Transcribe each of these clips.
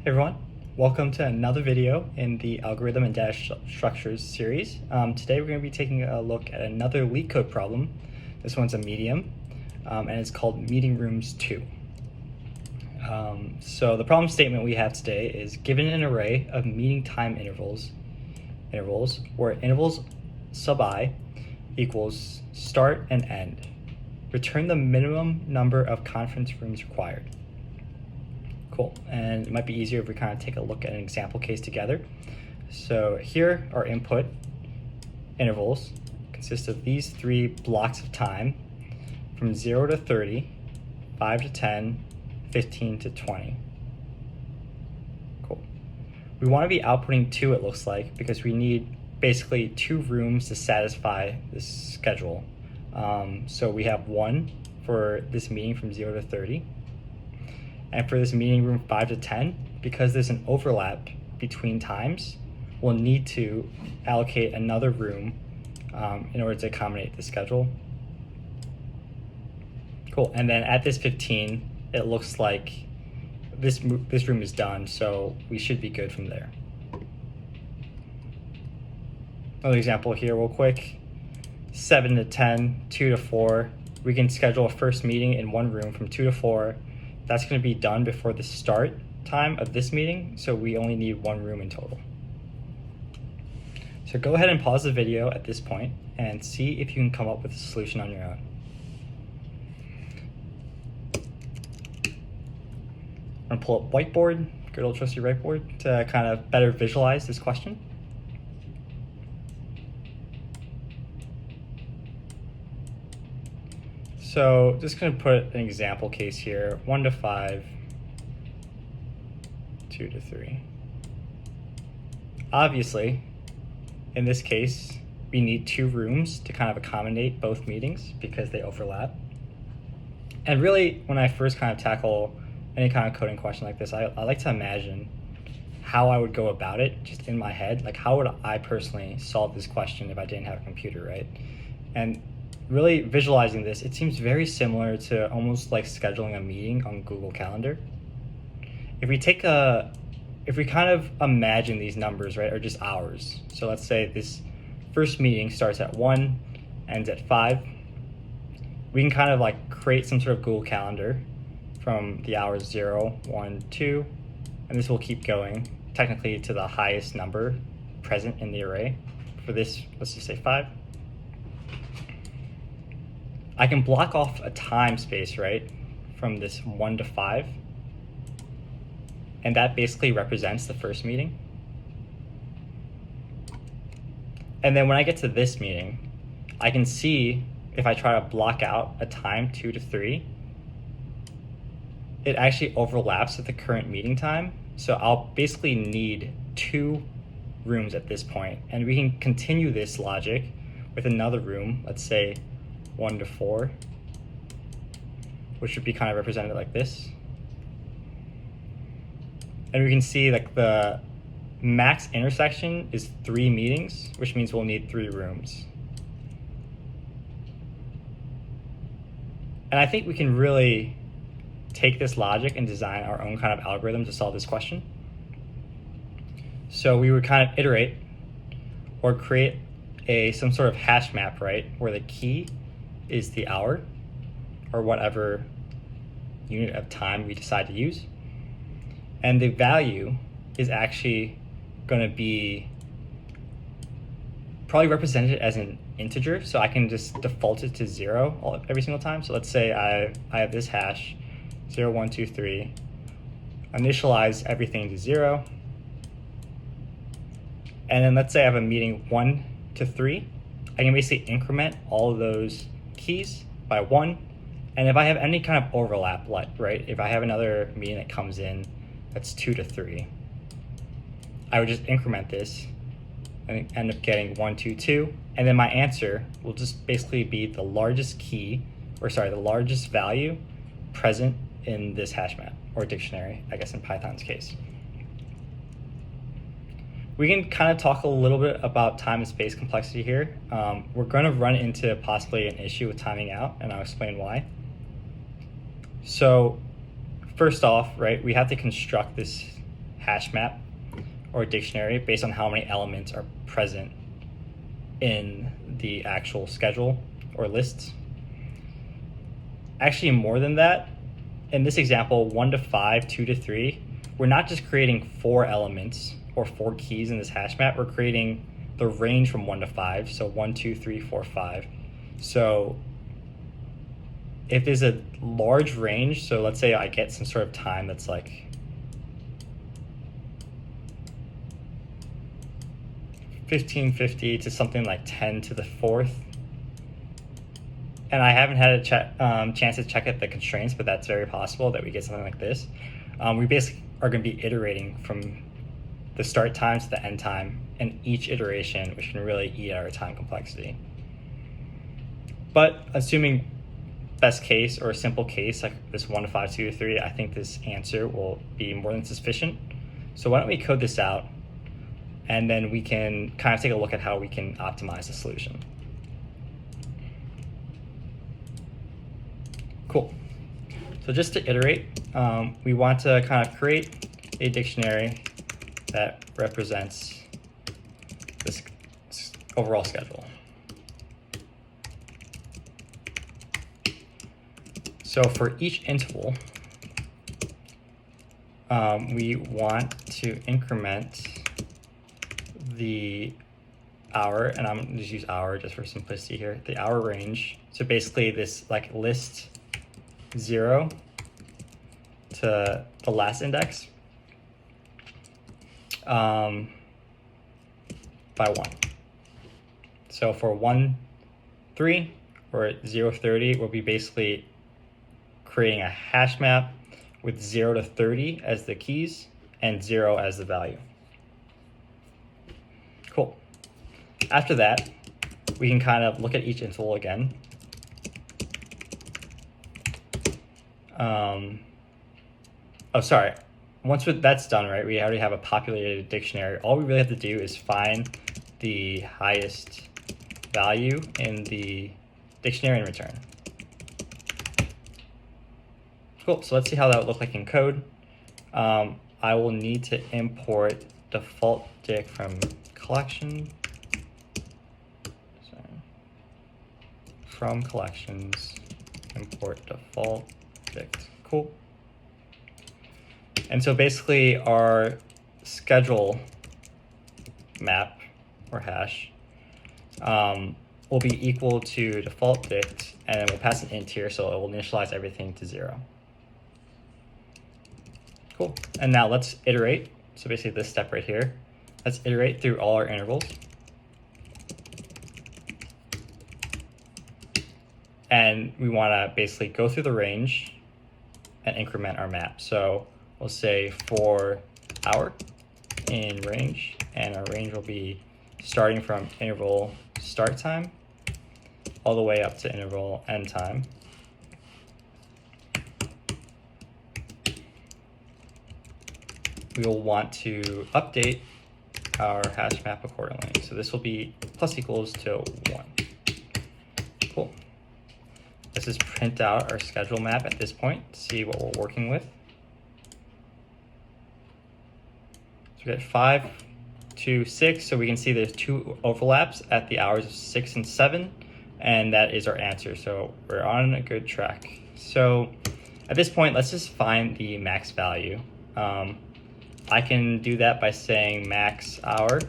Hey everyone, welcome to another video in the Algorithm and Data Structures series. Today we're going to be taking a look at another Leetcode problem. This one's a medium, and it's called Meeting Rooms 2. So the problem statement we have today is given an array of meeting time intervals where intervals sub I equals start and end. Return the minimum number of conference rooms required. Cool, and it might be easier if we kind of take a look at an example case together. So here our input intervals consist of these three blocks of time from 0 to 30, 5 to 10, 15 to 20. Cool. We want to be outputting 2, it looks like, because we need basically 2 rooms to satisfy this schedule. So we have 1 for this meeting from 0 to 30. And for this meeting room 5 to 10, because there's an overlap between times, we'll need to allocate another room in order to accommodate the schedule. Cool, and then at this 15, it looks like this room is done, so we should be good from there. Another example here real quick, 7 to 10, 2 to 4. We can schedule a first meeting in one room from 2 to 4. That's going to be done before the start time of this meeting, so we only need 1 room in total. So go ahead and pause the video at this point and see if you can come up with a solution on your own. I'm going to pull up whiteboard, good old trusty whiteboard, to kind of better visualize this question. So just going to put an example case here, 1 to 5, 2 to 3. Obviously, in this case, we need 2 rooms to kind of accommodate both meetings because they overlap. And really, when I first kind of tackle any kind of coding question like this, I like to imagine how I would go about it just in my head. Like, how would I personally solve this question if I didn't have a computer, right? And really visualizing this, it seems very similar to almost like scheduling a meeting on Google Calendar. If we kind of imagine these numbers, right, are just hours. So let's say this first meeting starts at 1, ends at 5. We can kind of like create some sort of Google Calendar from the hours 0, 1, 2, and this will keep going technically to the highest number present in the array. For this, let's just say 5. I can block off a time space, right, from this 1 to 5, and that basically represents the first meeting. And then when I get to this meeting, I can see if I try to block out a time 2 to 3, it actually overlaps with the current meeting time. So I'll basically need 2 rooms at this point, and we can continue this logic with another room, let's say 1 to 4, which would be kind of represented like this. And we can see like the max intersection is 3 meetings, which means we'll need 3 rooms. And I think we can really take this logic and design our own kind of algorithm to solve this question. So we would kind of iterate or create some sort of hash map, right, where the key is the hour or whatever unit of time we decide to use. And the value is actually going to be probably represented as an integer. So I can just default it to 0 every single time. So let's say I have this hash 0, 1, 2, 3, initialize everything to 0. And then let's say I have a meeting 1 to 3. I can basically increment all of those keys by 1, and if I have any kind of overlap, like, right, if I have another meeting that comes in that's 2 to 3, I would just increment this and end up getting 1, 2, 2, and then my answer will just basically be the largest key, or sorry, the largest value present in this hash map or dictionary, I guess in Python's case. We can kind of talk a little bit about time and space complexity here. We're going to run into possibly an issue with timing out, and I'll explain why. So first off, right, we have to construct this hash map or dictionary based on how many elements are present in the actual schedule or lists. Actually, more than that. In this example, 1 to 5, 2 to 3, we're not just creating 4 elements or 4 keys in this hash map, we're creating the range from 1 to 5, so 1, 2, 3, 4, 5. So if there's a large range, so let's say I get some sort of time that's like 1550 to something like 10 to the 4th, and I haven't had a chance to check at the constraints, but that's very possible that we get something like this. We basically are going to be iterating from the start time to the end time, and each iteration, which can really eat our time complexity. But assuming best case or a simple case like this 1 to 5, 2 to 3, I think this answer will be more than sufficient. So why don't we code this out, and then we can kind of take a look at how we can optimize the solution. Cool. So just to iterate, we want to kind of create a dictionary that represents this overall schedule. So for each interval, we want to increment the hour, and I'm going to just use hour just for simplicity here, the hour range. So basically this like list 0 to the last index by 1. So for 1, 3 or 0, 30, we'll be basically creating a hash map with 0 to 30 as the keys and 0 as the value. Cool. After that, we can kind of look at each interval again. Once that's done, right, we already have a populated dictionary. All we really have to do is find the highest value in the dictionary and return. Cool, so let's see how that would look like in code. I will need to import default dict from collection. From collections, import default dict. Cool. And so basically our schedule map or hash will be equal to default dict, and then we'll pass an int here, so it will initialize everything to 0. Cool. And now let's iterate. So basically this step right here, let's iterate through all our intervals. And we want to basically go through the range and increment our map. So we'll say for hour in range, and our range will be starting from interval start time all the way up to interval end time. We will want to update our hash map accordingly. So this will be plus equals to 1. Cool. Let's just print out our schedule map at this point to see what we're working with. So we got 5 to 6, so we can see there's 2 overlaps at the hours of 6 and 7, and that is our answer. So we're on a good track. So at this point, let's just find the max value. I can do that by saying max hour.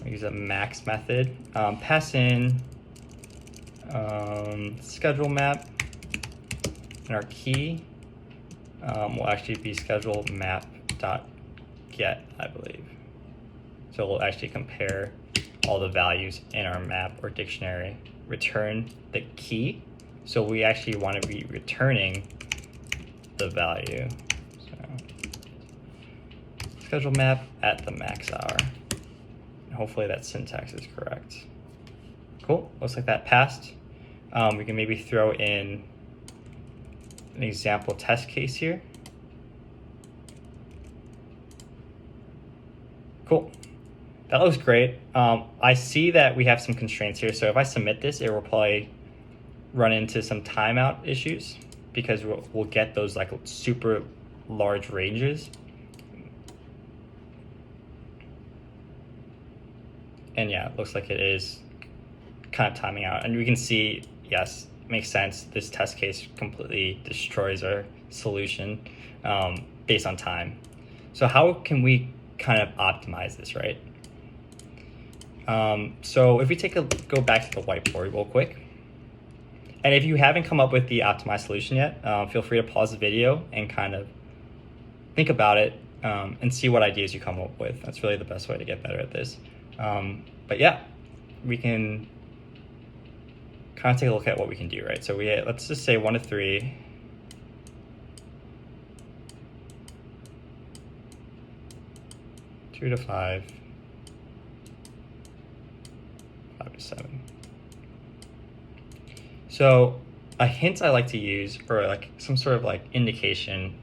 I'll use a max method. Pass in schedule map, and our key will actually be schedule map dot get, I believe. So we'll actually compare all the values in our map or dictionary, return the key. So we actually want to be returning the value. So schedule map at the max hour. And hopefully that syntax is correct. Cool, looks like that passed. We can maybe throw in an example test case here. Cool, that looks great. I see that we have some constraints here, so if I submit this, it will probably run into some timeout issues because we'll get those like super large ranges. And yeah, it looks like it is kind of timing out. And we can see, yes, it makes sense. This test case completely destroys our solution based on time. So how can we kind of optimize this, right? So if we go back to the whiteboard real quick, and if you haven't come up with the optimized solution yet, feel free to pause the video and kind of think about it and see what ideas you come up with. That's really the best way to get better at this. But yeah, we can kind of take a look at what we can do, right? So let's just say 1 to 3. Two to 5, 5 to 7. So a hint I like to use, or like some sort of like indication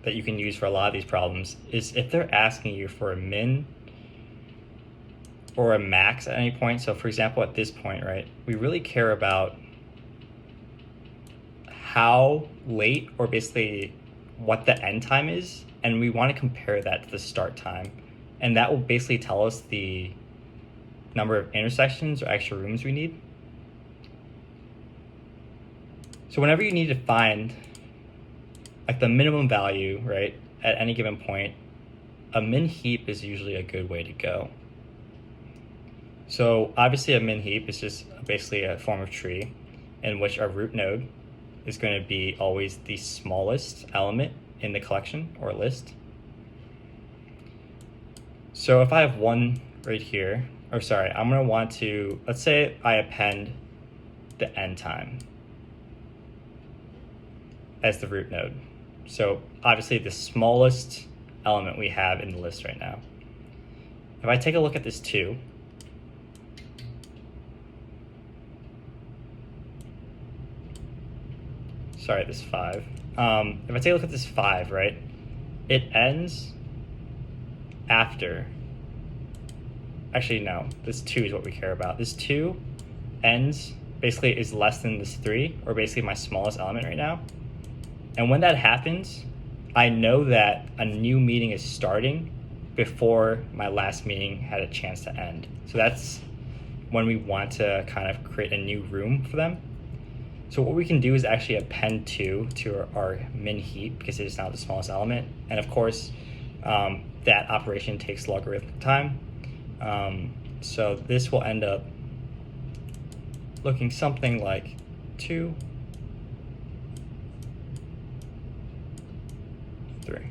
that you can use for a lot of these problems, is if they're asking you for a min or a max at any point. So for example, at this point, right, we really care about how late, or basically what the end time is, and we want to compare that to the start time. And that will basically tell us the number of intersections or extra rooms we need. So whenever you need to find like the minimum value, right, at any given point, a min heap is usually a good way to go. So obviously a min heap is just basically a form of tree in which our root node is going to be always the smallest element in the collection or list. So if I have 1 right here, or sorry, I'm going to want to, let's say I append the end time as the root node. So obviously the smallest element we have in the list right now. If I take a look at this 2, sorry, this 5. If I take a look at this 5, right, it ends after, actually no, this 2 is what we care about. This 2 ends, basically is less than this 3, or basically my smallest element right now. And when that happens, I know that a new meeting is starting before my last meeting had a chance to end. So that's when we want to kind of create a new room for them. So what we can do is actually append 2 to our min heap, because it is now the smallest element. And of course, that operation takes logarithmic time. So this will end up looking something like 2, 3.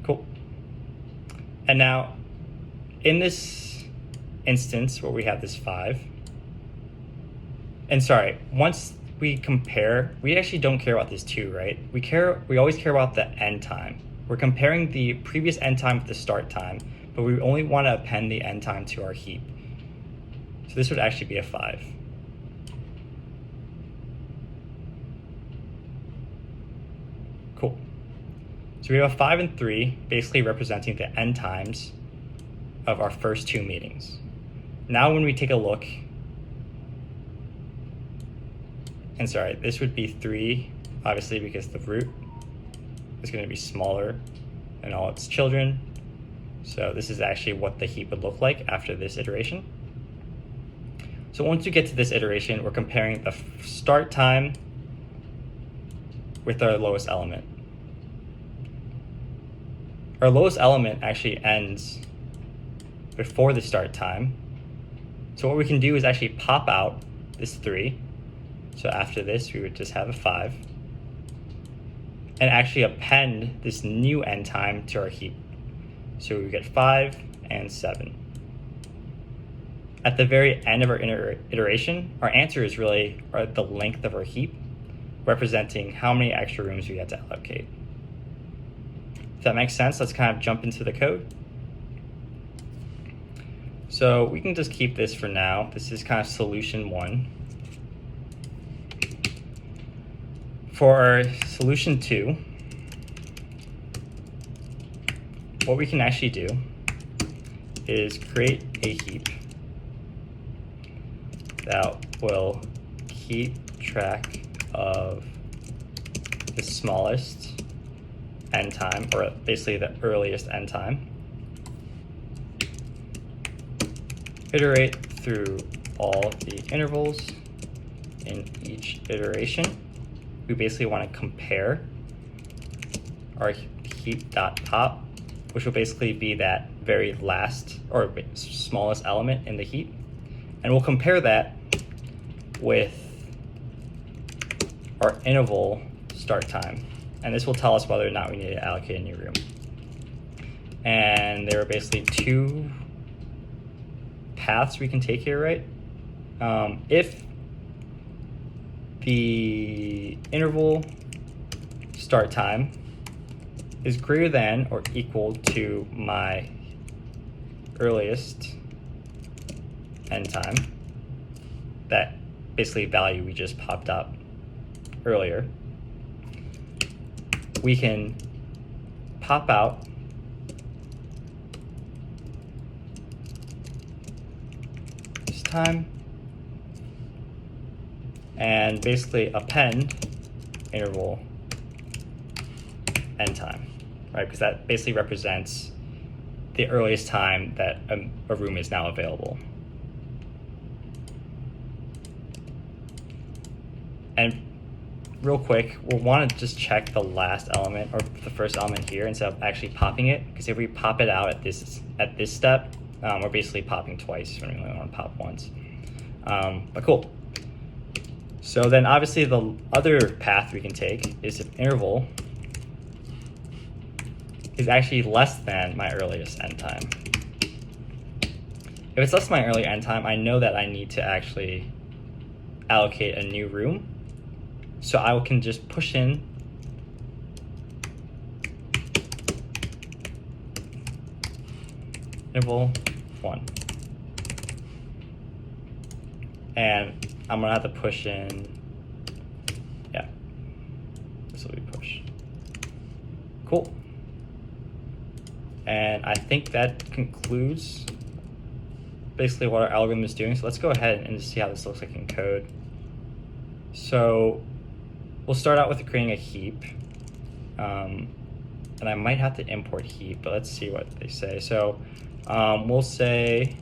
Cool. And now in this instance where we have this 5, and sorry, once we compare, we actually don't care about this 2, right? We always care about the end time. We're comparing the previous end time with the start time, but we only want to append the end time to our heap. So this would actually be a 5. Cool. So we have a 5 and 3, basically representing the end times of our first 2 meetings. Now when we take a look, and sorry, this would be 3, obviously, because the root is going to be smaller than all its children. So this is actually what the heap would look like after this iteration. So once you get to this iteration, we're comparing the start time with our lowest element. Our lowest element actually ends before the start time. So what we can do is actually pop out this 3. So after this, we would just have a 5. And actually append this new end time to our heap. So we get 5 and 7. At the very end of our iteration, our answer is really the length of our heap, representing how many extra rooms we had to allocate. If that makes sense, let's kind of jump into the code. So we can just keep this for now. This is kind of solution 1. For our solution 2, what we can actually do is create a heap that will keep track of the smallest end time, or basically the earliest end time. iterate through all the intervals in each iteration. We basically want to compare our heap.top, which will basically be that very last or smallest element in the heap. And we'll compare that with our interval start time. And this will tell us whether or not we need to allocate a new room. And there are basically two paths we can take here, right? If the interval start time is greater than or equal to my earliest end time, that basically value we just popped up earlier, we can pop out this time and basically append interval end time, right? Because that basically represents the earliest time that a room is now available. And real quick, we'll want to just check the last element or the first element here instead of actually popping it, because if we pop it out at this step, we're basically popping twice when we only want to pop once. But cool. So then obviously the other path we can take is if interval is actually less than my earliest end time. If it's less than my early end time, I know that I need to actually allocate a new room. So I can just push in interval 1. And I'm gonna have to push in, yeah, this will be push. Cool. And I think that concludes basically what our algorithm is doing. So let's go ahead and just see how this looks like in code. So we'll start out with creating a heap. And I might have to import heap, but let's see what they say. So we'll say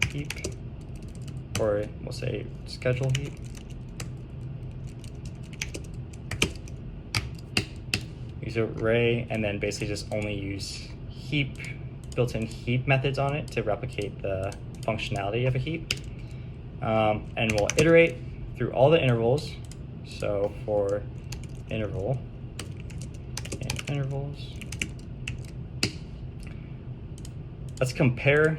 heap, or we'll say schedule heap. Use array, and then basically just only use heap, built-in heap methods on it to replicate the functionality of a heap. And we'll iterate through all the intervals. So for interval and intervals, let's compare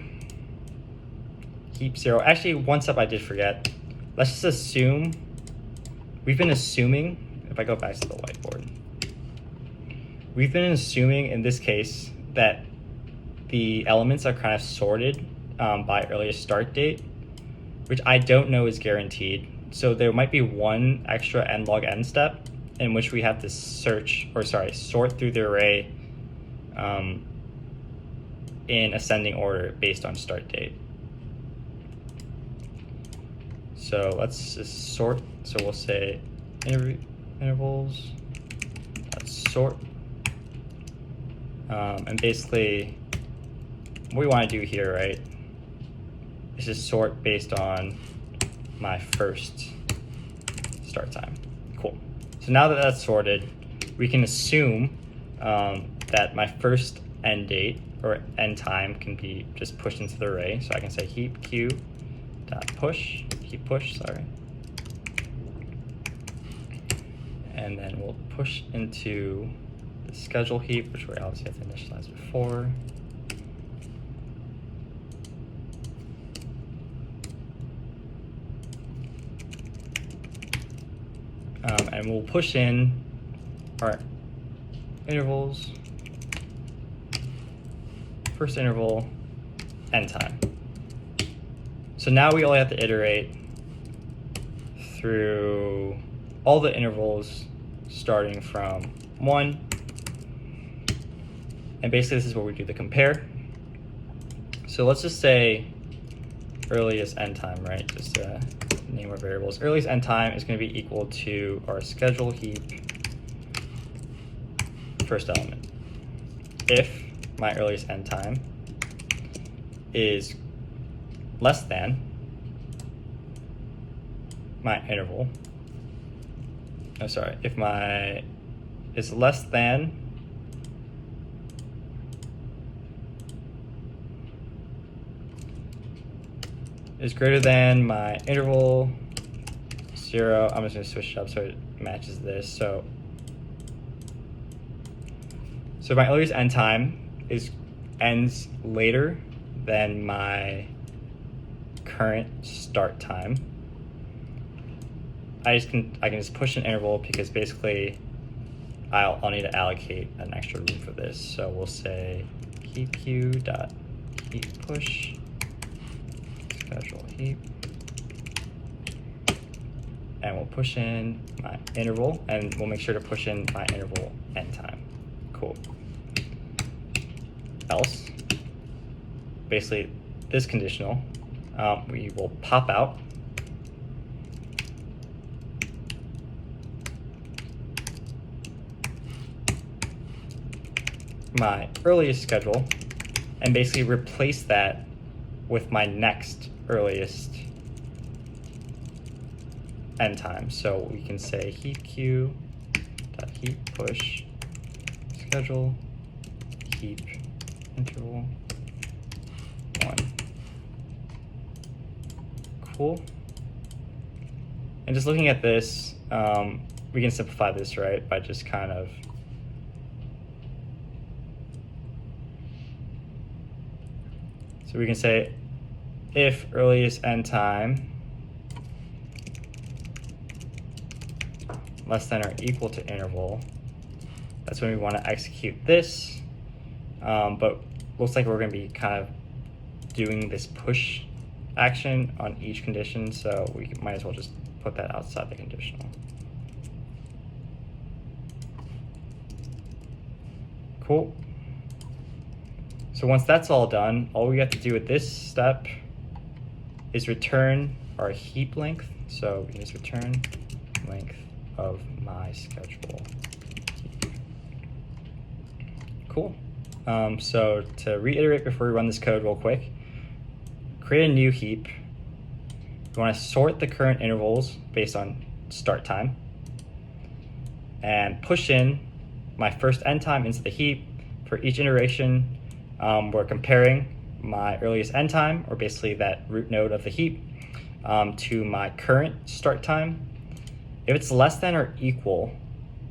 heap 0. Actually, one step I did forget. Let's just assume, we've been assuming, if I go back to the whiteboard, we've been assuming in this case that the elements are kind of sorted by earliest start date, which I don't know is guaranteed. So there might be one extra n log n step in which we have to sort through the array in ascending order based on start date. So let's just sort. So we'll say intervals, let's sort. And basically what we want to do here, right, is just sort based on my first start time. Cool. So now that that's sorted, we can assume that my first end date or end time can be just pushed into the array. So I can say heap q dot push, heap push, sorry. And then we'll push into the schedule heap, which we obviously have to initialize before. And we'll push in our intervals, first interval, end time. So now we only have to iterate through all the intervals starting from 1. And basically this is where we do the compare. So let's just say earliest end time, right? Just name our variables. Earliest end time is going to be equal to our schedule heap first element. If my earliest end time is less than my interval. Oh, sorry. If my is less than is greater than my interval 0. I'm just going to switch it up so it matches this. So my earliest end time ends later than my current start time. I can just push an interval because basically I'll need to allocate an extra room for this. So we'll say heap queue dot heap push schedule heap, and we'll push in my interval, and we'll make sure to push in my interval end time. Cool. Else, basically this conditional, we will pop out my earliest schedule and basically replace that with my next earliest end time. So we can say heap queue dot heap push schedule heap interval 1. Cool. And just looking at this, we can simplify this, right, by just kind of so we can say if earliest end time less than or equal to interval, that's when we want to execute this. But looks like we're going to be kind of doing this push action on each condition, so we might as well just put that outside the conditional. Cool. So once that's all done, all we have to do with this step is return our heap length. So we can just return length of my schedule. Cool. So to reiterate before we run this code real quick, create a new heap. We want to sort the current intervals based on start time and push in my first end time into the heap. For each iteration, we're comparing my earliest end time, or basically that root node of the heap, to my current start time. If it's less than or equal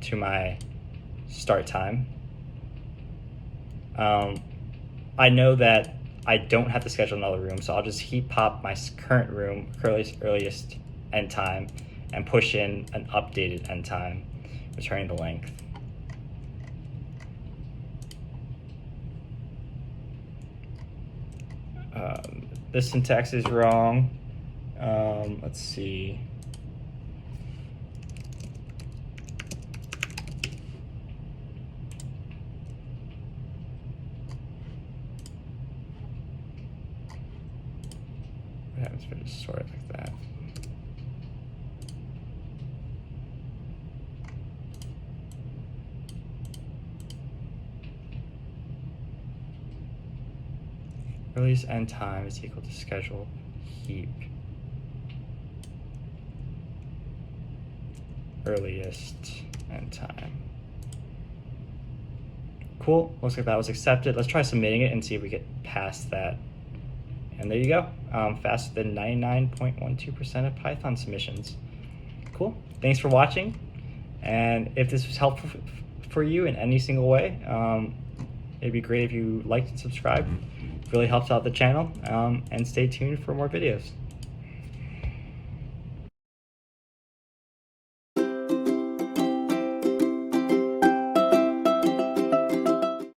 to my start time, I know that I don't have to schedule another room, so I'll just heap pop my current room, earliest end time, and push in an updated end time, returning the length. This syntax is wrong. Let's see. What happens if I just sort it like that? Earliest end time is equal to schedule heap earliest end time. Cool, looks like that was accepted. Let's try submitting it and see if we get past that. And there you go, faster than 99.12% of Python submissions. Cool, thanks for watching. And if this was helpful for you in any single way, it'd be great if you liked and subscribed. It really helps out the channel, and stay tuned for more videos.